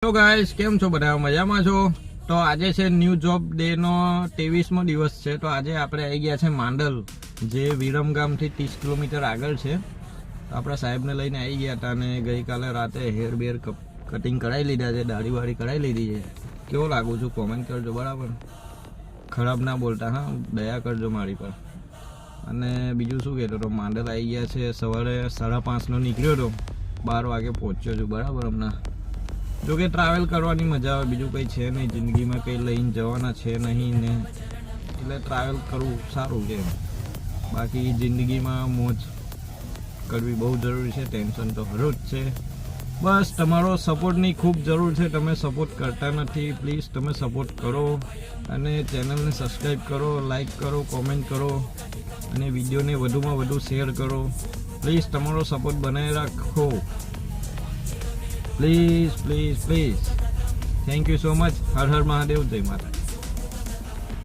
તો ગાઈસ કેમ છો બધા મજામાં છો? તો આજે છે ન્યૂ જોબ ડે નો 23મો દિવસ છે. તો આજે આપણે આવી ગયા છે માંડલ, જે વિરમગામથી 30 કિલોમીટર આગળ છે. તો આપણા સાહેબને લઈને આવી ગયા હતા અને ગઈકાલે રાતે હેર બેર કટિંગ કરાવી લીધા છે, દાઢી વાળી કરાવી લીધી છે. કેવો લાગુ છું કોમેન્ટ કરજો, બરાબર? ખરાબ ના બોલતા, હા, દયા કરજો મારી પર. અને બીજું શું કહેતો હતો, માંડલ આવી ગયા છે. સવારે 5:30નો નીકળ્યો હતો, 12 વાગે પહોંચ્યો છું, બરાબર? હમણાં જોકે ટ્રાવેલ કરવાની મજા આવે, બીજું કંઈ છે નહીં જિંદગીમાં, કંઈ લઈને જવાના છે નહીં ને, એટલે ટ્રાવેલ કરવું સારું છે. બાકી જિંદગીમાં મોજ કરવી બહુ જરૂરી છે, ટેન્શન તો હરું જ છે. બસ તમારો સપોર્ટની ખૂબ જરૂર છે, તમે સપોર્ટ કરતા નથી. પ્લીઝ તમે સપોર્ટ કરો અને ચેનલને સબસ્ક્રાઈબ કરો, લાઈક કરો, કોમેન્ટ કરો અને વિડીયોને વધુમાં વધુ શેર કરો. પ્લીઝ તમારો સપોર્ટ બનાવી રાખો. Please please please. Thank you so much. હર હર મહાદેવ, જય માતા.